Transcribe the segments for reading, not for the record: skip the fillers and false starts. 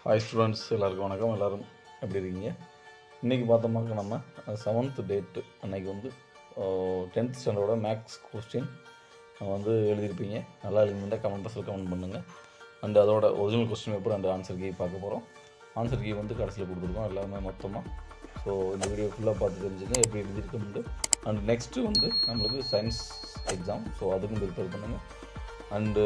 Hi students, எல்லாருக்கும் வணக்கம். எல்லோரும் எப்படி இருக்கீங்க? இன்றைக்கி பார்த்தோம்னாக்க நம்ம 7th டேட்டு அன்றைக்கி வந்து 10th ஸ்டாண்டர்டோட மேக்ஸ் கொஸ்டின் எழுதியிருப்பீங்க. நல்லா எழுதிருந்தா கமெண்ட் பாக்ஸில் கமெண்ட் பண்ணுங்கள். அண்ட் அதோட original question paper and answer key பார்க்க போகிறோம். ஆன்சர் கீ கடைசியில் கொடுத்துருக்கோம் எல்லாமே மொத்தமாக. ஸோ இந்த வீடியோ ஃபுல்லாக பார்த்து தெரிஞ்சுங்க எப்படி எழுதியிருக்குன்னு. அண்ட் நெக்ஸ்ட்டு நம்மளுக்கு சயின்ஸ் எக்ஸாம், ஸோ அதுக்கும் ப்ரிப்பேர் பண்ணுங்கள். அண்டு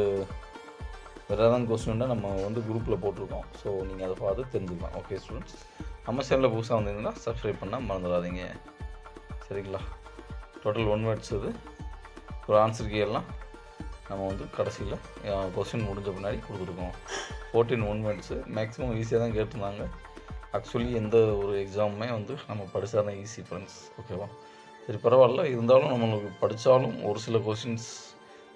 வேறு ஏதாவது கொஸ்டின்னா நம்ம குரூப்பில் போட்டிருக்கோம். ஸோ நீங்கள் அதை பார்த்து தெரிஞ்சுக்கலாம். ஓகே ஸ்டூடெண்ட்ஸ், நம்ம சேனலில் புதுசாக வந்தீங்கன்னா சப்ஸ்கிரைப் பண்ணால் மறந்துடாதீங்க, சரிங்களா? டோட்டல் 1 வேர்ட்ஸ் இது. ஒரு ஆன்சர் கீ எல்லாம் நம்ம கடைசியில் கொஸ்டின் முடிஞ்ச பின்னாடி கொடுத்துருக்கோம். 14 1 வேர்ட்ஸு மேக்ஸிமம் ஈஸியாக தான் கேட்டிருந்தாங்க. ஆக்சுவலி எந்த ஒரு எக்ஸாமுமே நம்ம படித்தா தான் ஈஸி ஃப்ரெண்ட்ஸ், ஓகேவா? சரி, பரவாயில்ல. இருந்தாலும் நம்மளுக்கு படித்தாலும் ஒரு சில கொஸ்டின்ஸ்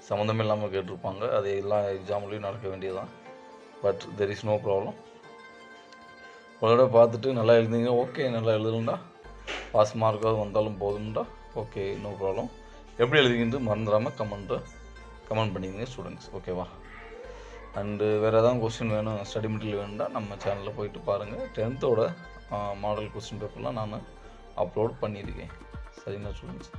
சம்மந்தமே இல்லாமல் கேட்டிருப்பாங்க. அது எல்லா எக்ஸாம்லேயும் நடக்க வேண்டியதுதான். But there is no problem. உங்களோட பார்த்துட்டு நல்லா எழுதிங்க. ஓகே, நல்லா எழுதணுண்டா, பாஸ் மார்க்காவது வந்தாலும் போதும்டா. Okay, no problem. எப்படி எழுதிக்கிட்டு மறந்துடாமல் கமெண்ட் பண்ணிங்க ஸ்டூடெண்ட்ஸ், ஓகேவா? அண்டு வேறு ஏதாவது கொஸ்டின் வேணும், ஸ்டடி மெட்டீரியல் வேணும்னா நம்ம சேனலில் போயிட்டு பாருங்கள். 10th மாடல் கொஸ்டின் பேப்பர்லாம் நான் அப்லோட் பண்ணியிருக்கேன், சரிங்களா students?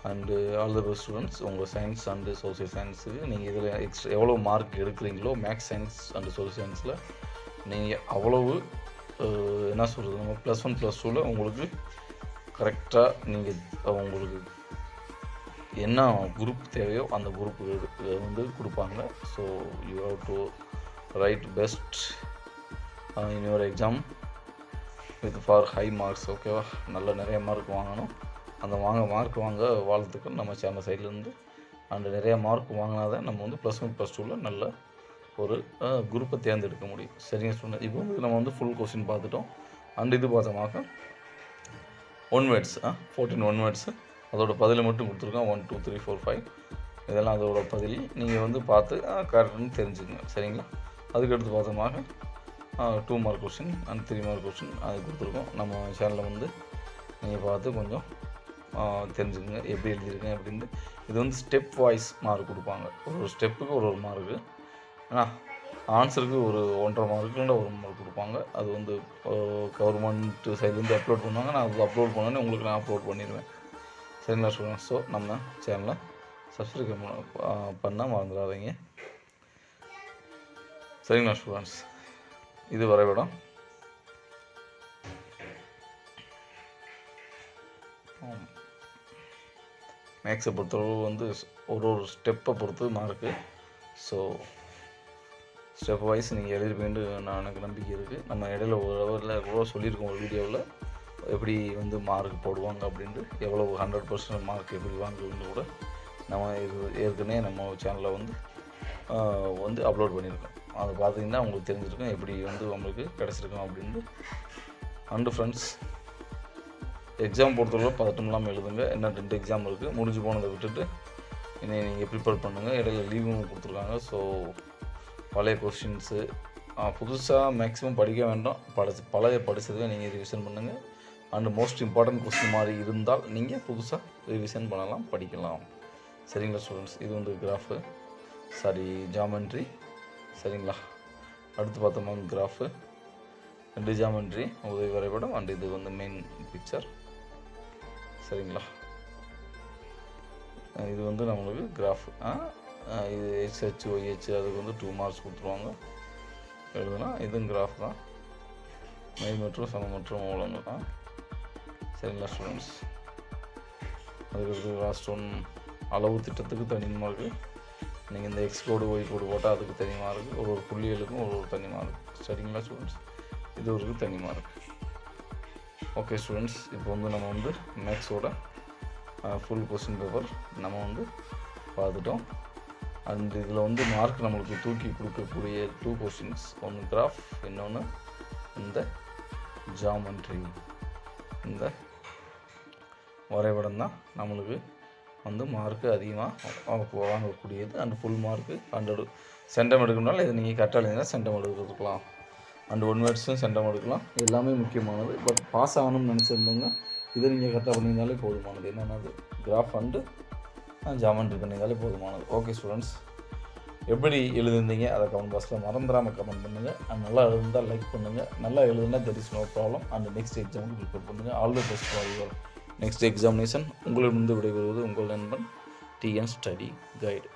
And all the best students. உங்கள் சயின்ஸ் அண்டு சோசியல் சயின்ஸுக்கு நீங்கள் இதில் எக்ஸ்ட்ரா எவ்வளோ மார்க் எடுக்கிறீங்களோ, மேக்ஸ், சயின்ஸ் அண்டு சோசியல் சயின்ஸில் நீங்கள் அவ்வளவு என்ன சொல்கிறது, நம்ம +1 +2ல் உங்களுக்கு கரெக்டாக நீங்கள் உங்களுக்கு என்ன குரூப் தேவையோ அந்த குரூப்புக்கு கொடுப்பாங்க. So you have to write best in your exam with for high marks, ஓகேவா? நிறைய மார்க் வாங்கணும். அந்த மார்க் வாங்க வாழ்த்துக்கள் நம்ம சேனல் சைட்லேருந்து. அண்டு நிறையா மார்க் வாங்கினா தான் நம்ம +1 +2ல் நல்ல ஒரு குரூப்பை தேர்ந்தெடுக்க முடியும், சரிங்க ஸ்டூடெண்ட்? இப்போ நம்ம ஃபுல் கொஸ்டின் பார்த்துட்டோம். அண்டு இது பார்த்தோமாக்க 1 வேர்ட்ஸ் 14 1 வேர்ட்ஸு, அதோட பதில் மட்டும் கொடுத்துருக்கோம். 1 2 3 4 5 இதெல்லாம் அதோட பதில். நீங்கள் பார்த்து கரெக்டுன்னு தெரிஞ்சுக்கங்க, சரிங்களா? அதுக்கடுத்து பார்த்தோமாக 2 mark question and 3 mark question அது கொடுத்துருக்கோம். நம்ம சேனலில் நீங்கள் பார்த்து கொஞ்சம் தெரிஞ்சுக்கங்க எப்படி எழுதியிருக்கேன் அப்படின்ட்டு. இது ஸ்டெப் வாய்ஸ் மார்க் கொடுப்பாங்க. ஒரு ஸ்டெப்புக்கு ஒரு மார்க்கு, ஆனால் ஆன்சருக்கு ஒரு 1.5 மார்க்கு இல்லை 1 மார்க் கொடுப்பாங்க. அது கவர்மெண்ட் சைட்லேருந்து அப்லோட் பண்ணுவாங்க. நான் அது அப்லோட் பண்ணோன்னே உங்களுக்கு நான் அப்லோட் பண்ணிடுவேன், சரிங்களா ஸ்டூடெண்ட்ஸ்? ஸோ நம்ம சேனலை சப்ஸ்கிரைப் பண்ண மறந்துடாதீங்க, சரிங்களா ஸ்டூடெண்ட்ஸ்? இது வரைபடம். மேக்ஸை பொறுத்தளவு ஒரு ஸ்டெப்பை பொறுத்து மார்க்கு. ஸோ ஸ்டெப் வைஸ் நீங்கள் எழுதிருப்பீங்கன்னு எனக்கு நம்பிக்கை இருக்குது. நம்ம இடையில ஒரு ஹவரில் கூட சொல்லியிருக்கோம் ஒரு வீடியோவில் எப்படி மார்க் போடுவாங்க அப்படின்ட்டு, எவ்வளோ 100% மார்க் எப்படி வாங்குன்னு கூட நம்ம ஏற்கனவே நம்ம சேனலில் அப்லோட் பண்ணியிருக்கோம். அதை பார்த்தீங்கன்னா உங்களுக்கு தெரிஞ்சிருக்கோம் எப்படி உங்களுக்கு கிடச்சிருக்கோம் அப்படின்ட்டு. அண்டு ஃப்ரெண்ட்ஸ், எக்ஸாம் பொறுத்தவரை பதட்டம் இல்லாமல் எழுதுங்க. இன்னும் 2 எக்ஸாம் இருக்குது, முடிஞ்சு போனதை விட்டுட்டு இன்னும் நீங்கள் ப்ரிப்பேர் பண்ணுங்கள். இடையில லீவும் கொடுத்துருக்காங்க. ஸோ பழைய கொஸ்டின்ஸு புதுசாக மேக்ஸிமம் படிக்க வேண்டாம். பழைய படித்ததுவே நீங்கள் ரிவிஷன் பண்ணுங்கள். அண்டு மோஸ்ட் இம்பார்ட்டன்ட் கொஸ்டின் மாதிரி இருந்தால் நீங்கள் புதுசாக ரிவிஷன் பண்ணலாம், படிக்கலாம், சரிங்களா ஸ்டூடெண்ட்ஸ்? இது கிராஃபு, ஜாமெண்ட்ரி, சரிங்களா? அடுத்து பார்த்தோமா கிராஃபு, 2 ஜாமெண்ட்ரி, உதவி வரைபடம், அண்ட் இது மெயின் பிக்சர், சரிங்களா? இது நம்மளுக்கு கிராஃப். இது XH YH அதுக்கு 2 மார்க்ஸ் கொடுத்துருவாங்க எழுதுனா. இதுவும் கிராஃப் தான், மெய் மற்றும் சமமற்றும் மூலங்கள் தான், சரிங்களா ஸ்டூடெண்ட்ஸ்? அதுக்கடுத்து லாஸ்ட் ஒன் அளவு திட்டத்துக்கு தனி மார்க்கு. நீங்கள் இந்த X கோடு Y கோடு போட்டால் அதுக்கு தனி மார்க்கு, ஒரு புள்ளிகளுக்கும் ஒரு தனி மார்க், சரிங்களா ஸ்டூடெண்ட்ஸ்? இது ஒரு தனி மார்க். ஓகே ஸ்டூடெண்ட்ஸ், இப்போ நம்ம மேக்ஸோட ஃபுல் கொஸ்டின் பேப்பர் நம்ம பார்த்துட்டோம். அண்ட் இதில் மார்க் நம்மளுக்கு தூக்கி கொடுக்கக்கூடிய 2 கொஸ்டின்ஸ், ஒன்று கிராஃப், இன்னொன்று இந்த ஜாமெண்ட்ரி. இந்த வரைபடம் தான் நம்மளுக்கு மார்க்கு அதிகமாக வாங்கக்கூடியது. அண்ட் ஃபுல் மார்க்கு 100 சென்டம் எடுக்கணும்னால இதை நீங்கள் கரெக்டாக எழுதினா சென்டம் எடுத்துக்கலாம். அண்ட் 1 வேர்ட்ஸும் சென்டம் எடுக்கலாம். எல்லாமே முக்கியமானது. பட் பாஸ் ஆகணும்னு நினச்சிருந்தோங்க, இதை நீங்கள் கரெக்டாக பண்ணியிருந்தாலே போதுமானது. என்னென்னது கிராஃப் அண்டு ஜாமெண்ட்ரி பண்ணியிருந்தாலே போதுமானது. ஓகே ஸ்டூடெண்ட்ஸ், எப்படி எழுதிருந்தீங்க அதை கமெண்ட் பாக்ஸில் மறந்துடாமல் கமெண்ட் பண்ணுங்கள். நல்லா எழுதிருந்தால் லைக் பண்ணுங்கள். நல்லா எழுதுனா there is no problem. And next எக்ஸாமுக்கு ப்ரிப்பேர் பண்ணுங்கள். All the best for your next examination. உங்களிடமிருந்து விடைபெறுவது உங்கள் நண்பன் TN ஸ்டடி கைடு.